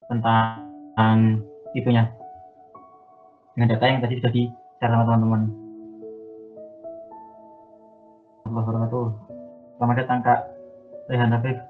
tentang itunya dengan data yang tadi sudah di-share sama teman-teman. Selamat datang Kak Rehan Afif.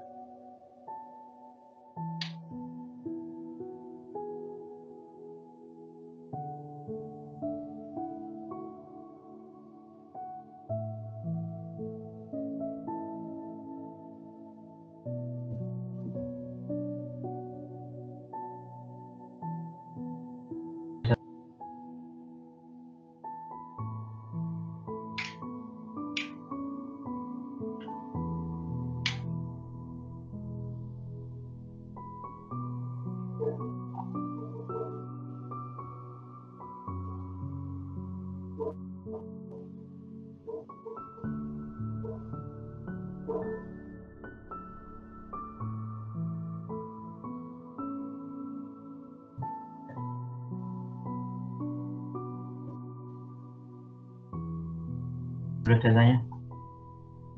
Datanya.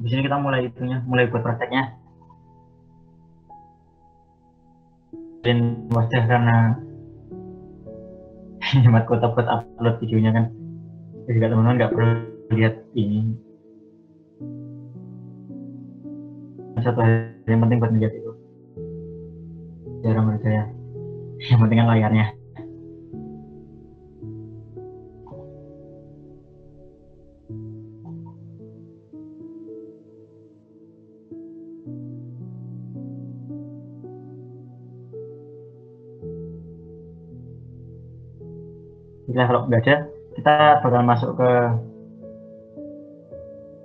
Di sini kita mulai buat prakteknya. Dan wajah karena hemat kuota buat upload videonya kan. Jadi teman-teman nggak perlu lihat ini. Satu hal yang penting buat melihat itu. Jarang menurut saya. Yang penting kan layarnya. Nah, kalau nggak ada, kita bakal masuk ke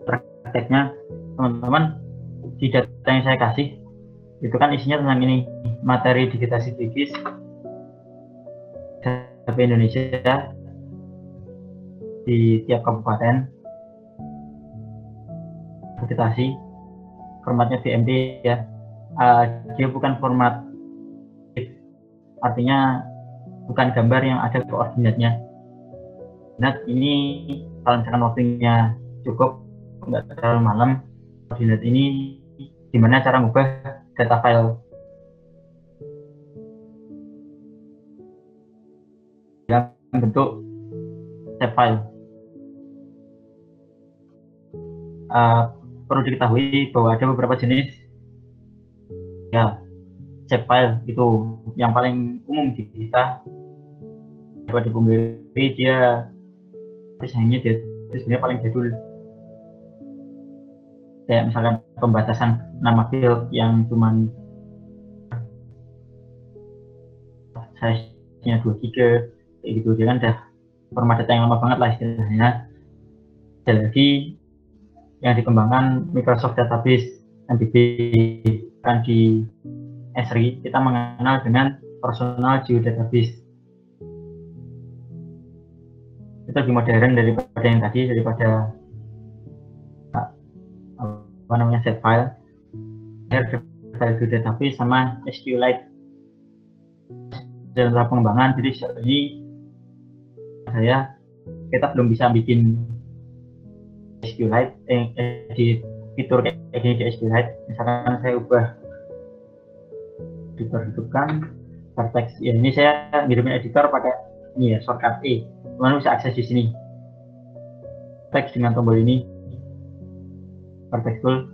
prakteknya. Teman-teman, di data yang saya kasih itu kan isinya tentang ini, materi digitasi psikis di Indonesia di tiap kabupaten, digitasi formatnya VMD ya. Dia bukan format, artinya bukan gambar yang ada koordinatnya. Nah, ini kalau misalkan waktunya cukup, nggak terlalu malam, koordinat ini gimana cara mengubah data file yang bentuk shape file. Perlu diketahui bahwa ada beberapa jenis ya shape file itu yang paling umum di kita. Pada Punggiri dia desainnya dia sebenarnya paling jadul, kayak misalkan pembatasan nama field yang cuman size-nya 2 GB kayak gitu. Dia kan udah format data yang lama banget lah istilahnya. Ada lagi yang dikembangkan Microsoft Database MDB, kan di Esri kita mengenal dengan Personal Geodatabase. Itu lebih modern daripada yang tadi, daripada apa namanya set file. File geodatabase sama SQLite dalam tahap pengembangan. Jadi saat ini kita belum bisa bikin SQLite di fitur kayak gini di SQLite. Misalkan saya ubah hidupkan vertex ya, ini saya ngirimin editor pakai ini ya, shortcut E. Teman bisa akses di sini teks dengan tombol ini, vertex tool.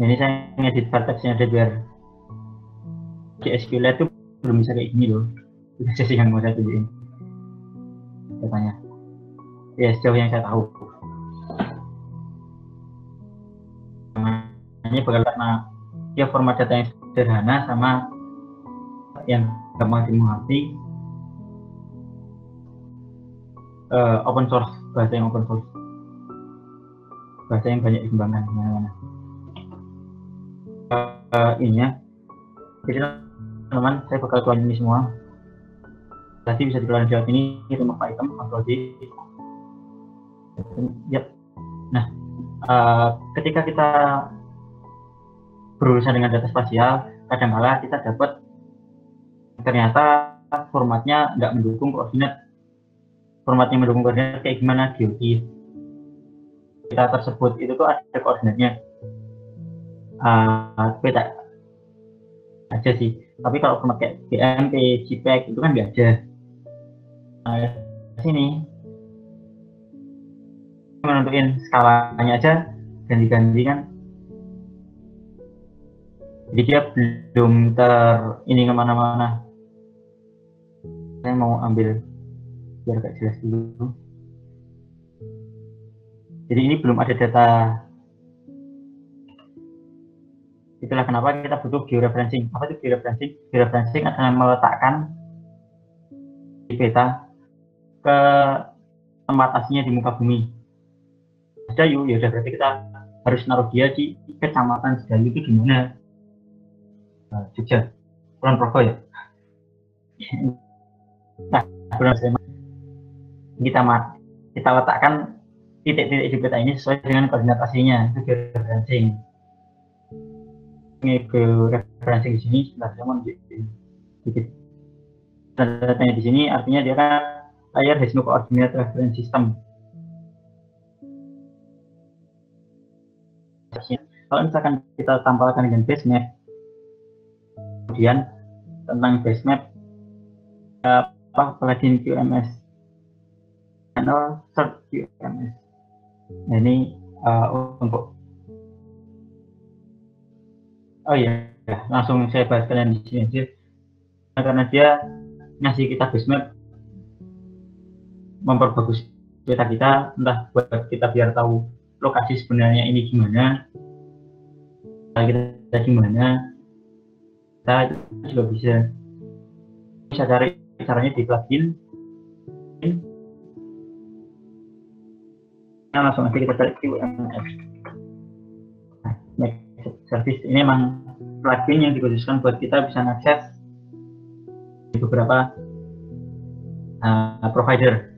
Ini saya ngedit vertexnya ada biar di SQLite itu belum bisa kayak gini loh. Itu sesi yang mau saya tunjukin katanya ya, sejauh yang saya tahu. Ini bakal karena dia format data yang sederhana sama yang gampang dimengerti, open source, bahasa yang open source, bahasa yang banyak dikembangkan mana-mana. Ini ya, jadi teman-teman saya bakal tuangin ini semua. Tadi bisa dikeluarkan jawab ini remove item, Ctrl D. Yep. Nah, ketika kita berurusan dengan data spasial, kadang-kala kita dapat ternyata formatnya nggak mendukung koordinat. Formatnya mendukung koordinat kayak gimana? GeoGIS. Kita tersebut itu tuh ada koordinatnya. Beda. aja sih. Tapi kalau pakai BMP, JPEG itu kan nggak ada. Nah, sini menentuin skalanya aja ganti-ganti kan. Jadi dia belum ini kemana-mana. Saya mau ambil biar agak jelas dulu. Jadi ini belum ada data. Itulah kenapa kita butuh georeferencing. Apa itu georeferencing? Georeferencing adalah meletakkan di peta ke tempat aslinya di muka bumi. Sedayu, ya udah berarti kita harus naruh dia di kecamatan Sedayu itu di mana? Nah, Jogja, Kulon Progo ya. Nah, kita letakkan titik-titik di peta ini sesuai dengan koordinat aslinya, itu georeferencing. Ini georeferencing di sini, sebentar saya mau sedikit. Datanya di sini artinya dia kan layer has no coordinate reference system. Kalau misalkan kita tampilkan dengan base map, kemudian tentang base map plugin QMS channel search QMS. Nah, ini untuk langsung saya bahas kalian di sini aja. Karena dia ngasih kita base map, memperbagus peta kita, entah buat kita biar tahu lokasi sebenarnya ini gimana, kita gimana, kita juga bisa cari caranya di plugin. Nah, langsung aja kita cari QMS. Nah, service ini memang plugin yang dikhususkan buat kita bisa mengakses beberapa provider.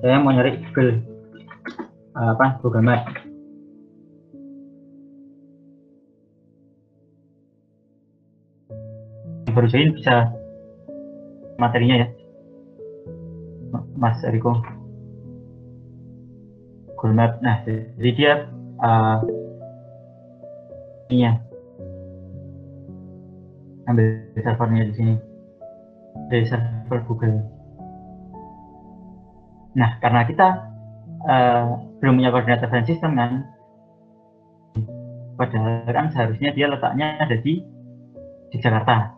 Saya mau nyari Google Maps. Baru join bisa materinya ya, Mas Eriko. Google Maps. Nah, jadi dia ini ya, ambil servernya di sini dari server Google. Nah, karena kita belum punya koordinat reference system kan, padahal kan seharusnya dia letaknya ada di Jakarta.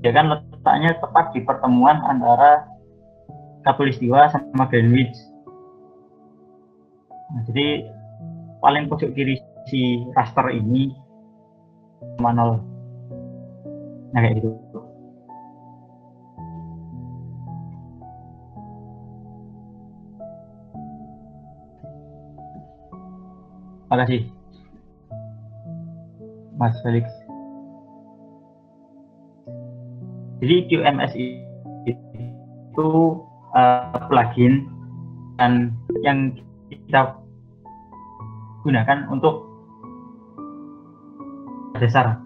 Dia kan letaknya tepat di pertemuan antara Katulistiwa sama Greenwich. Nah, jadi paling pojok kiri si raster ini sama 0. Nah, kayak gitu. Makasih Mas Felix. Jadi QMS itu plugin dan yang kita gunakan untuk dasar.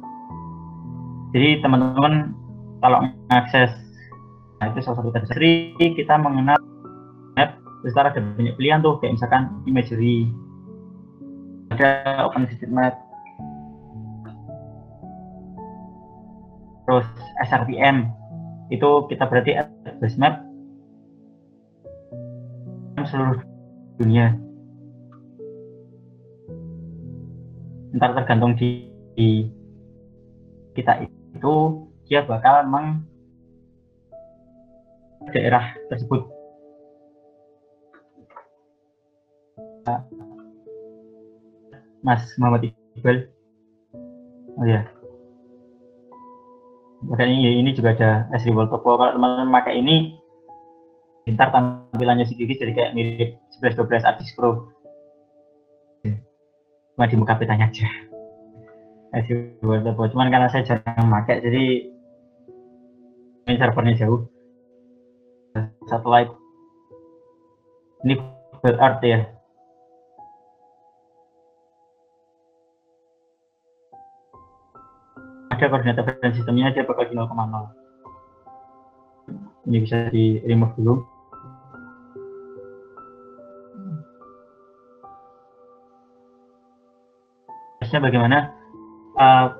Jadi teman-teman kalau mengakses, nah itu salah satu dasar. Jadi kita mengenal map, terus ada banyak pilihan tuh, kayak misalkan imagery, ada OpenStreetMap, terus SRTM, itu kita berarti base map seluruh dunia. Ntar tergantung di kita itu dia bakal daerah tersebut. Mas Muhammad Iqbal. Oh ya. Makanya ini juga ada Asri World Topo. Kalau teman-teman pakai ini, ntar tampilannya sedikit jadi kayak mirip 11-12 Artis Pro. Cuma di muka petanya aja. Asri World Topo. Cuman karena saya jarang pakai, jadi ini servernya jauh. Satellite. Ini Google Earth ya. Ada koordinat reference sistemnya, dia bakal di 0,0. Ini bisa di remove dulu. Bagaimana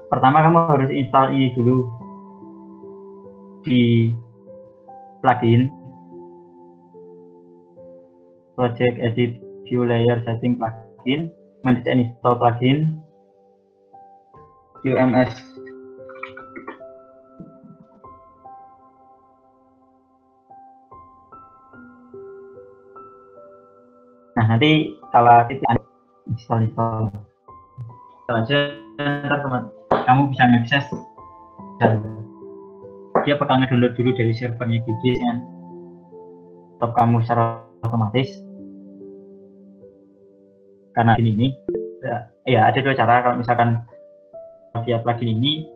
pertama kamu harus install ini dulu di plugin project edit view layer setting plugin, manage and install plugin UMS. Nah, nanti kalau install aja, ntar kamu bisa ngakses dan dia bakal ngedownload dulu dari servernya QGIS kan, laptop kamu secara otomatis. Karena ini ya ada dua cara. Kalau misalkan via plugin ini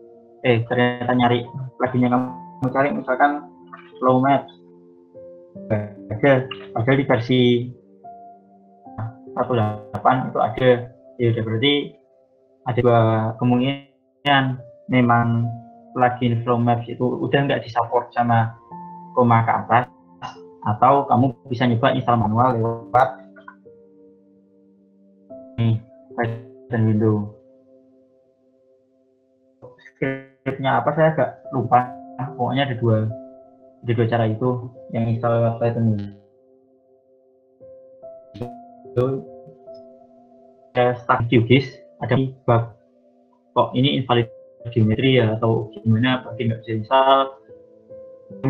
ternyata nyari plugin yang kamu cari misalkan Flow Maps, padahal di versi 1.8 itu ada, ya udah berarti ada dua kemungkinan, memang plugin Flow Maps itu udah nggak disupport sama koma ke atas, atau kamu bisa nyoba install manual lewat Python window. Scriptnya apa saya agak lupa, pokoknya ada dua cara itu yang install lewat Python window. Start QGIS ada bug, kok ini invalid geometri ya atau gimana, pasti nggak bisa install.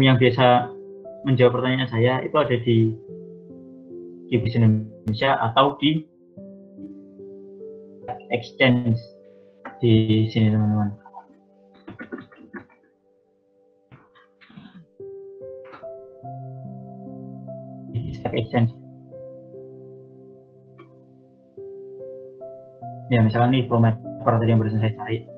Yang biasa menjawab pertanyaan saya itu ada di QGIS Indonesia atau di Exchange di sini teman-teman. Exchange. Ya misalkan nih Flow Mapper tadi yang barusan saya cari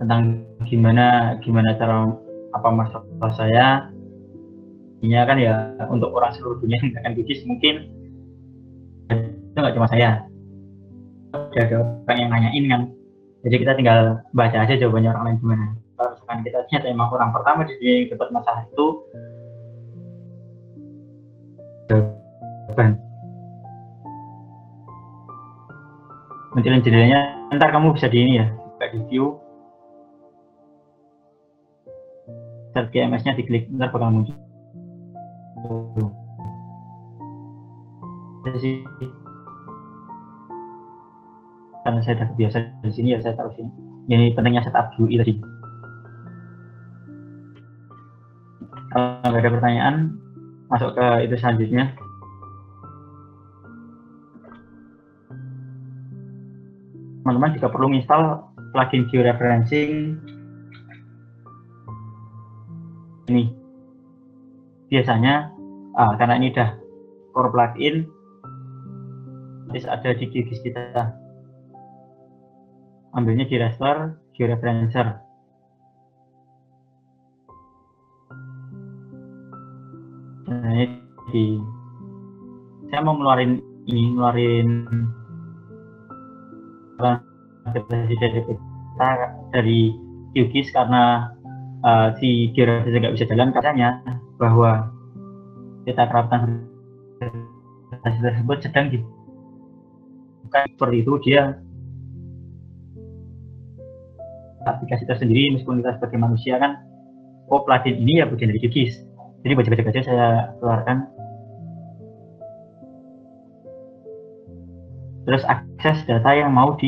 tentang gimana cara apa masalah saya, ini kan ya untuk orang seluruh dunia yang akan QGIS, mungkin itu nggak cuma saya, ada orang yang nanyain kan, jadi kita tinggal baca aja jawabannya orang lain gimana. Kalau misalkan kita ternyata emang orang pertama di dunia yang dapat masalah itu, jawaban munculin jadinya, ntar kamu bisa di ini ya, buka di view, start GMS-nya diklik, ntar bakal muncul. Jadi karena saya sudah biasa di sini ya saya taruh sini. Ini pentingnya setup GUI tadi. Kalau nggak ada pertanyaan, masuk ke itu selanjutnya. Teman-teman juga perlu install plugin georeferencing ini. Biasanya karena ini udah core plugin, terus ada di QGIS kita. Ambilnya di Raster Georeferencer. Nah, saya mau ngeluarin dari QGIS karena si georeferencer nggak bisa jalan, katanya bahwa peta kerapatan tersebut sedang dibuka seperti itu, dia aplikasi tersendiri. Meskipun kita sebagai manusia kan, plugin ini ya bagian dari QGIS, jadi baca-baca aja saya keluarkan. Terus akses data yang mau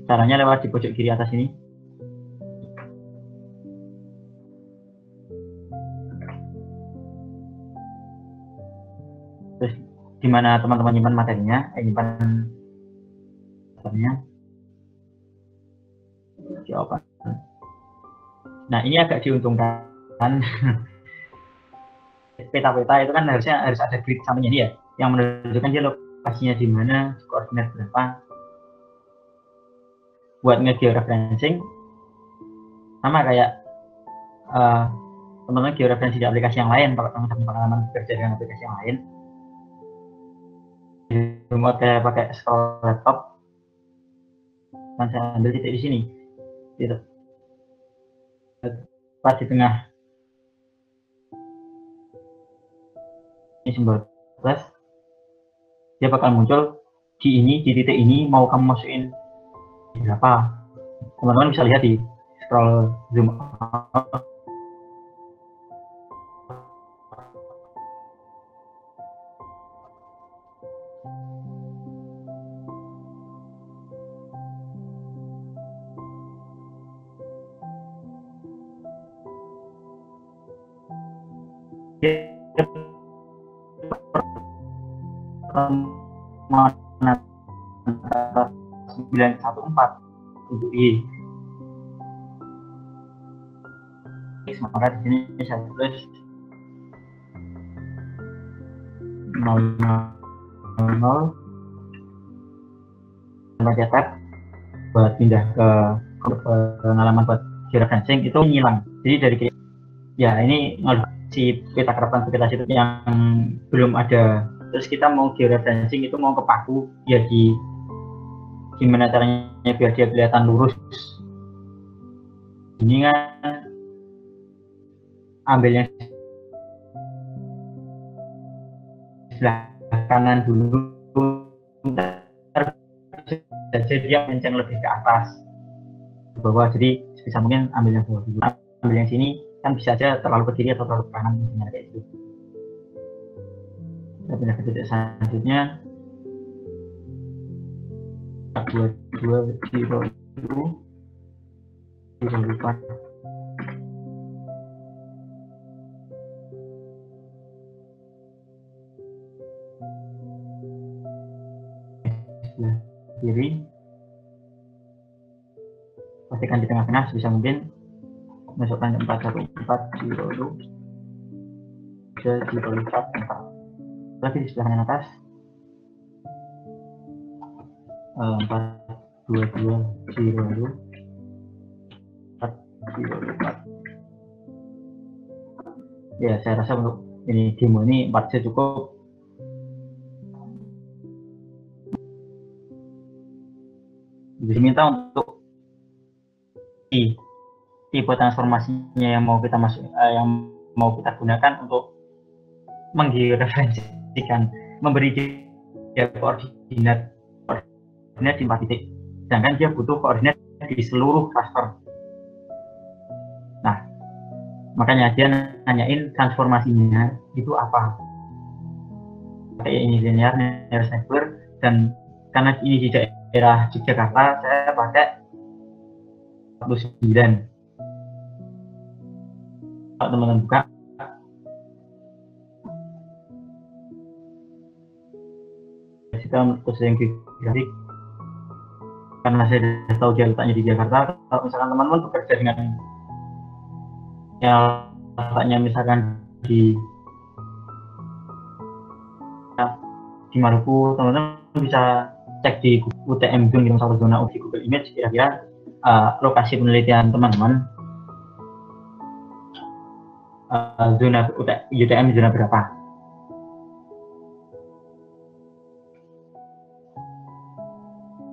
caranya lewat di pojok kiri atas ini. Terus di mana teman-teman nyimpan materinya, nyimpan materinya jawaban. Nah, ini agak diuntungkan. Peta-peta itu kan harus ada grid sampingnya ini ya, yang menunjukkan dia lokasinya di mana, koordinat berapa. Buat nge-georeferencing sama kayak teman-teman georeferensi di aplikasi yang lain. Kalau teman-teman pengalaman bekerja dengan aplikasi yang lain, remote kayak pakai scroll laptop, dan saya ambil titik di sini, gitu. Pas di tengah ini simbol plus, dia bakal muncul di ini, di titik ini, mau kamu masukin berapa. Teman-teman bisa lihat di scroll zoom out. Mana 914 untuk Y. Maka di sini saya tulis 000 baca tab buat pindah ke pengalaman buat geofencing itu hilang. Jadi dari ya ini si peta kreativitas itu yang belum ada. Terus kita mau geofencing itu mau kepaku ya gimana caranya biar dia kelihatan lurus. Ini kan ambil yang sebelah kanan dulu, jadi dia menceng lebih ke atas ke bawah, jadi bisa mungkin ambil yang bawah dulu, ambil yang sini kan bisa aja terlalu ke kiri atau terlalu ke kanan, misalnya kayak gitu. Kita pindah ke titik selanjutnya 22 kiri, pastikan di tengah-tengah sebisa mungkin masukkan 414 0 lagi di sebelah kanan atas 422 404. Ya, saya rasa untuk ini demo ini 4 saja cukup. Diminta untuk tipe transformasinya yang mau kita yang mau kita gunakan untuk menggeoreferensikan, memberi dia koordinat di 4 titik, sedangkan dia butuh koordinat di seluruh cluster. Nah, makanya dia nanyain transformasinya itu apa. Kayak ini linear neighbor, dan karena ini di daerah Yogyakarta, saya pakai 49. Kalau teman-teman buka kita terus yang grafik, karena saya sudah tahu dia letaknya di Jakarta. Kalau misalkan teman-teman bekerja dengan yang letaknya misalkan di Maluku, teman-teman bisa cek di UTM Zone Dinosaurus Zona di Google Image kira-kira lokasi penelitian teman-teman zona UTM zona berapa.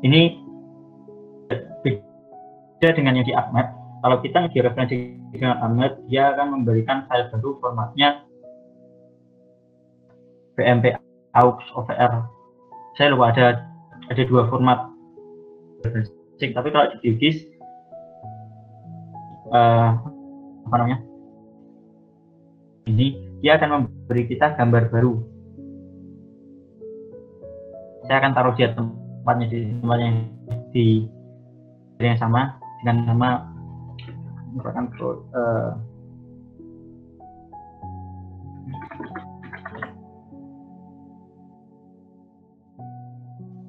Ini beda dengan yang di ArcMap. Kalau kita nge-referensi dengan ArcMap, dia akan memberikan file baru formatnya BMP AUX OVR. Saya lupa ada 2 format, tapi kalau di QGIS apa namanya, ini dia akan memberi kita gambar baru. Saya akan taruh dia tempatnya di yang sama dengan nama misalkan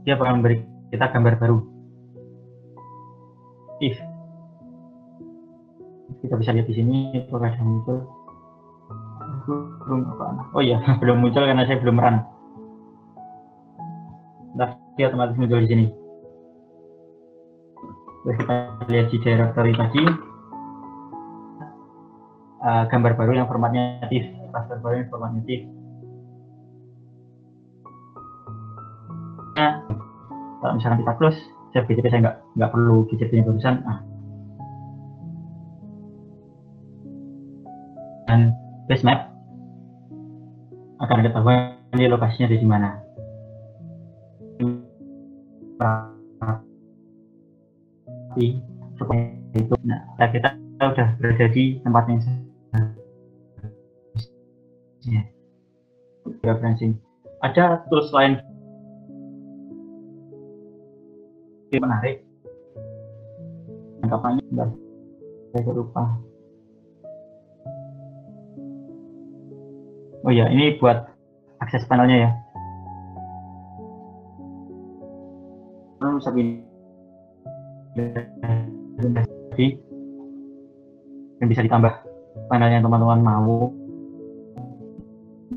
dia akan memberi kita gambar baru. If kita bisa lihat di sini apakah sudah muncul. Belum apa? Oh iya, belum muncul karena saya belum run. Nah, dia otomatis muncul di sini. Terus kita lihat di directory tadi, gambar baru yang formatnya native, cluster baru yang formatnya native. Nah, kalau misalkan kita close, save GCP saya nggak perlu GCP-nya barusan. Dan base map akan ketahuan di lokasinya di mana. seperti itu. Nah, kita udah berada di tempatnya referencing. Ada tools lain yang menarik. Anggapannya saya lupa. Oh ya, ini buat akses panelnya ya. Bisa yang bisa ditambah panelnya teman-teman mau.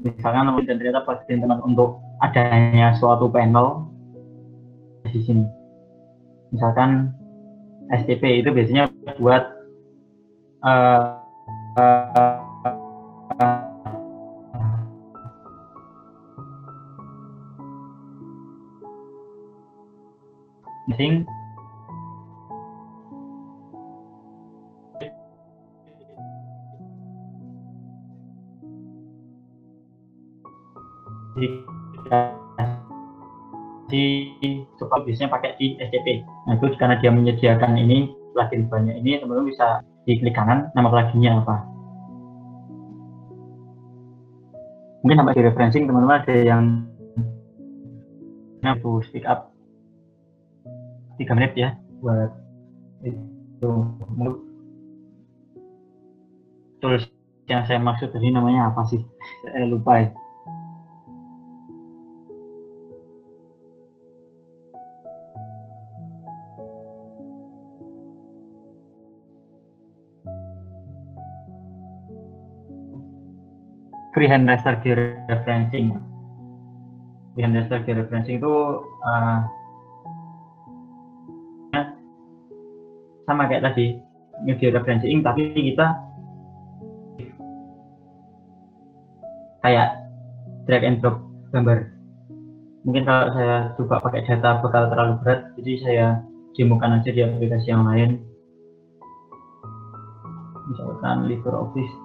Misalkan dan ternyata pastiin teman untuk adanya suatu panel di sini. Misalkan STP itu biasanya buat missing di support biasanya pakai di STP. Nah itu karena dia menyediakan ini plugin banyak ini, teman-teman bisa diklik kanan nama pluginnya apa. Mungkin sampai di referencing teman-teman ada yang to speak up 3 menit ya buat itu. Tools yang saya maksud tadi namanya apa sih? Saya lupa ya. Freehand raster georeferencing. Freehand raster georeferencing itu sama kayak tadi georeferencing, tapi kita kayak drag and drop gambar. Mungkin kalau saya coba pakai data bakal terlalu berat, jadi saya demokan aja di aplikasi yang lain. Misalkan LibreOffice.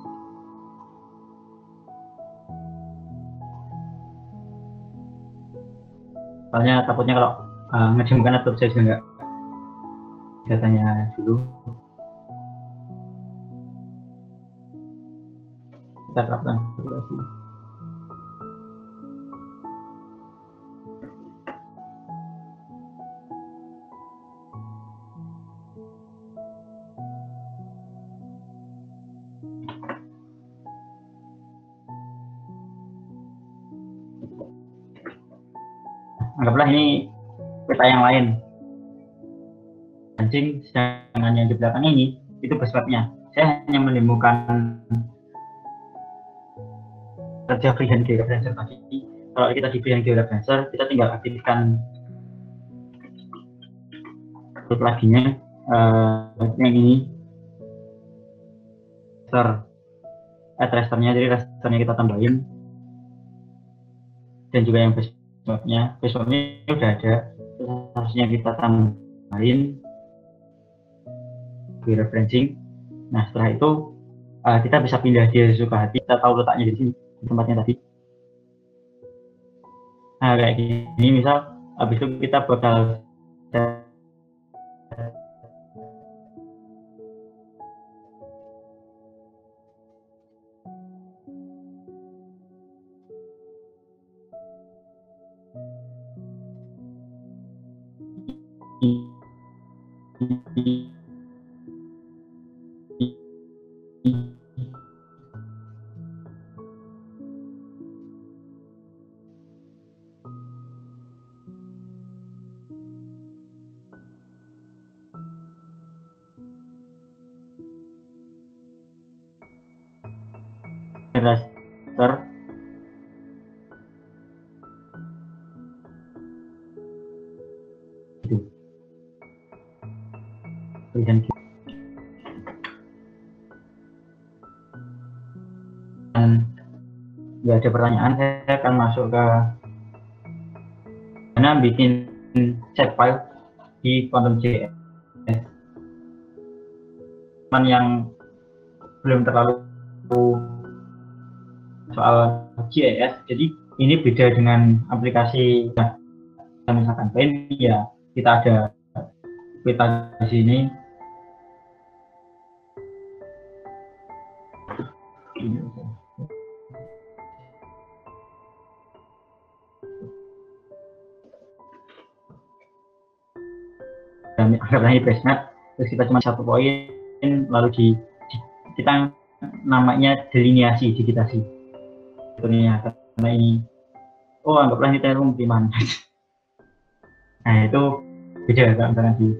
Soalnya takutnya kalau ngejemkan laptop saya juga nggak datanya dulu. Kita terapkan aplikasi. Anggaplah ini peta yang lain. Anjing, sedangkan yang di belakang ini itu bersebabnya. Saya hanya menemukan kerja freehand georeferencer tadi. Kalau kita di freehand georeferencer, kita tinggal aktifkan pluginnya yang ini. Rasternya, jadi rasternya kita tambahin. Dan juga yang besoknya udah ada, harusnya kita tambahin georeferencing. Nah setelah itu kita bisa pindah dia sesuka hati, kita tahu letaknya di sini, di tempatnya tadi. Nah kayak gini, misal habis itu kita bakal raster itu. Dan nggak ada pertanyaan, saya akan masuk ke mana bikin set file di Quantum.js. Teman yang belum terlalu soal JS, jadi ini beda dengan aplikasi misalkan Paint ya, kita ada peta di sini. Dan anggaplah ini basemat, terus kita cuma satu poin, lalu kita namanya delineasi, digitasi. Ternyata karena ini, oh anggaplah ini term gimana. Nah itu beda antara di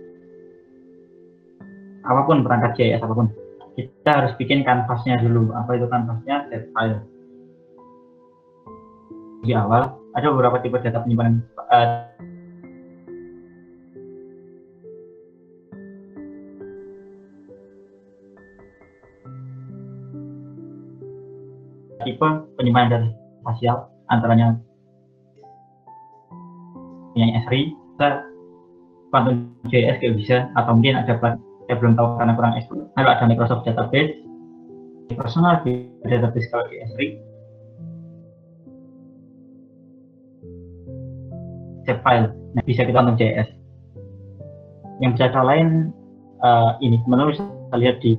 apapun perangkat JS apapun. Kita harus bikin kanvasnya dulu. Apa itu kanvasnya? Set file. Di awal ada beberapa tipe data penyimpanan tipe penyimpanan data spasial, antaranya punya Esri, Quantum JS juga bisa, atau mungkin ada saya belum tahu karena kurang ekspor. Lalu ada Microsoft Database, personal database kalau di Esri, save file, nah bisa kita Quantum JS. Yang bisa lain ini teman-teman bisa lihat di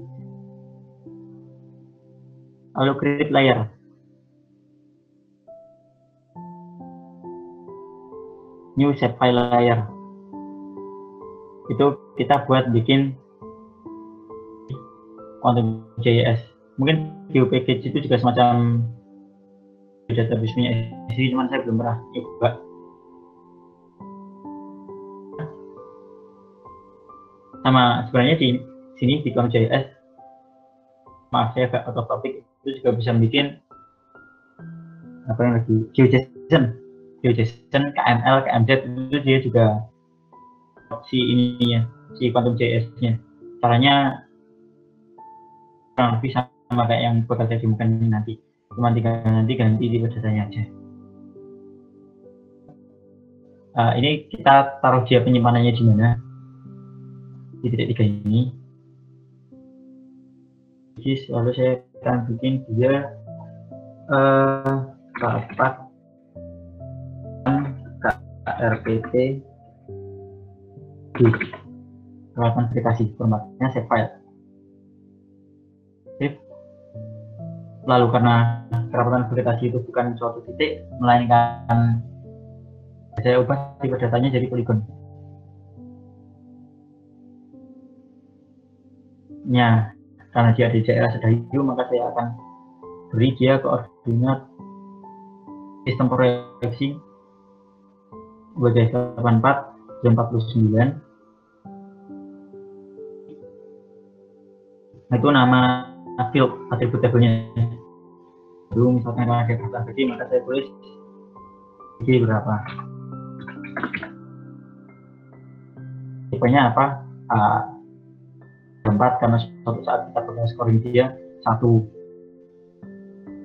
lalu create layer. New save file layer. Itu kita buat bikin Quantum JS. Mungkin view package itu juga semacam database punya isi, cuman saya belum pernah coba. Sama sebenarnya di sini di Quantum JS, maaf saya agak out of topic, itu juga bisa bikin apa yang lagi GeoJSON, KML, KMZ itu dia juga si ininya, si Quantum JS-nya. Caranya kurang lebih sama kayak yang bakal saya dimukan ini nanti. Cuma ganti tipe datanya aja. Ini kita taruh dia penyimpanannya di mana? Di titik 3 ini. Jadi lalu saya akan bikin dia dapat KRPT di peralatan aplikasi, formatnya save file. Save. Lalu karena kerapatan vegetasi itu bukan suatu titik, melainkan saya ubah tipe datanya jadi poligon. Ya, karena dia di daerah Sedayu, maka saya akan beri dia koordinat sistem proyeksi sebagai 84 jam 49. Nah, itu nama field atribut tabelnya. Lalu misalkan ada kata begini, maka saya tulis ini berapa, tipenya apa, 4, karena suatu saat kita perlu scoring dia satu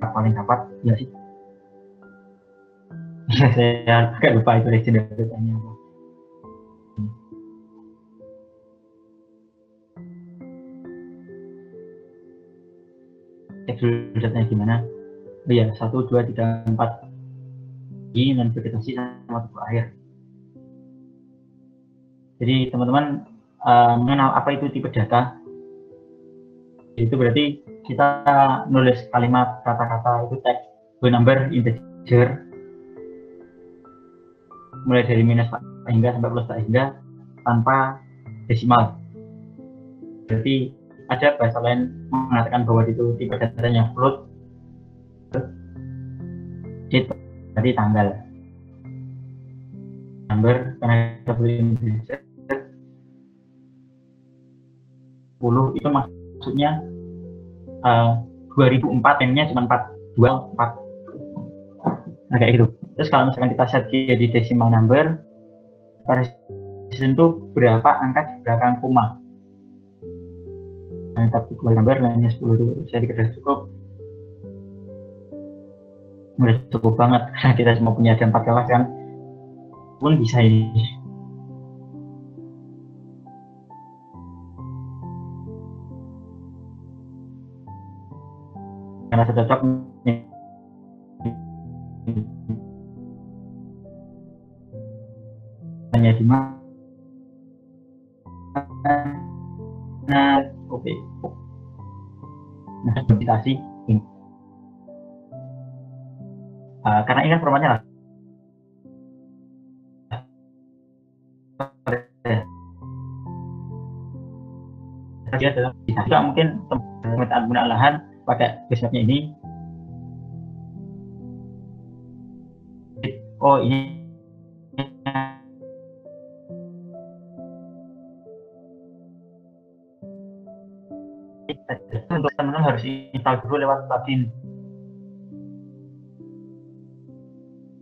paling dapat ya sih. Saya agak lupa itu region datanya apa. Cek dulu datanya gimana. Oh ya, 1, 2, 3, 4 ini non vegetasi sama tubuh air. Jadi teman-teman mengenal apa itu tipe data, itu berarti kita nulis kalimat kata-kata itu teks number integer mulai dari minus tak hingga sampai plus tak hingga tanpa desimal. Berarti ada bahasa lain mengatakan bahwa itu tipe datanya float, date berarti tanggal, number karena kita beli integer 10 itu maksudnya 2004 n-nya cuma 4, 2, 4. Nah kayak gitu. Terus kalau misalkan kita set jadi decimal number, precision itu berapa angka di belakang koma. Nah, tapi number lainnya 10 itu saya dikira cukup. Udah cukup banget karena kita cuma punya ada 4 kelas kan. Pun bisa ini. Karena sudah cocok hanya di mana oke. Nah, implementasi ini. Karena ini kan formatnya lah. Dia dalam juga mungkin pemetaan penggunaan lahan pakai basemapnya ini. Oh ini untuk teman-teman harus install dulu lewat plugin.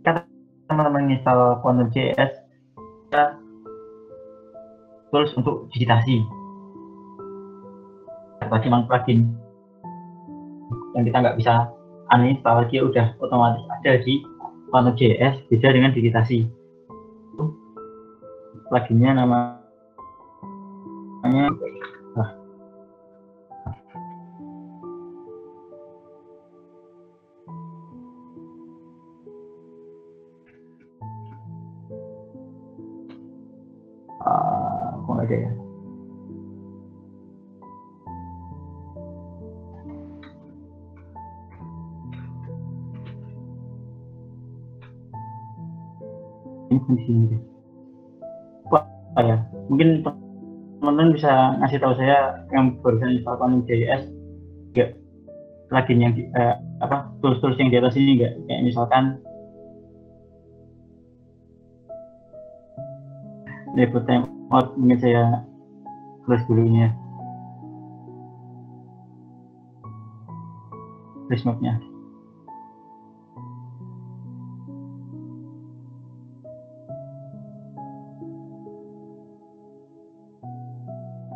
Kata teman-teman install Quantum.js tools untuk digitasi. Bagi plugin yang kita nggak bisa uninstall, dia udah otomatis ada di Quantum.js, beda dengan digitasi. Pluginnya namanya kok nggak ada ya? Ini di sini deh. Wah ya, mungkin teman-teman bisa ngasih tahu saya yang barusan install Quantum.js nggak plugin yang tools-tools yang di atas ini nggak, kayak misalkan debut timeout, mungkin saya close dulu ini ya, list mapnya.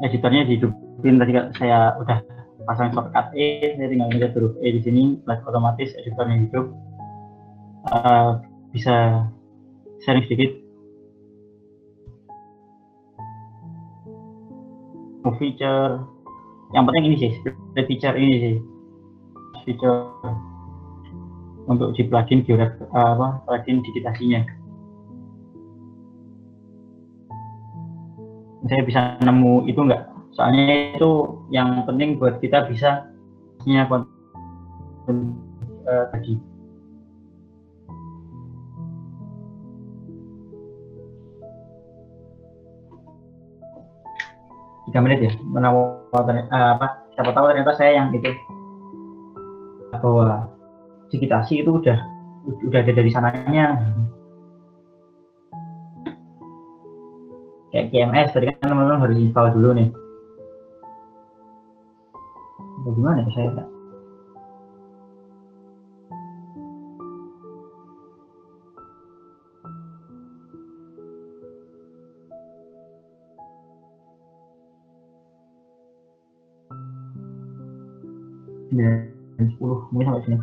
Editornya dihidupin tadi, saya udah pasang shortcut E, saya tinggal mencet huruf E di sini, otomatis editornya hidup. Bisa sharing sedikit. Feature yang penting ini sih, feature ini sih, feature untuk di plugin plugin digitasinya. Saya bisa nemu itu enggak, soalnya itu yang penting buat kita bisa punya konten tadi. Tiga menit ya, siapa tahu ternyata saya yang itu bahwa digitasi itu udah ada dari sananya. Kayak GMS tadi kan teman-teman harus install dulu nih. Bagaimana ya saya? Ya, 10 mungkin sampai sini.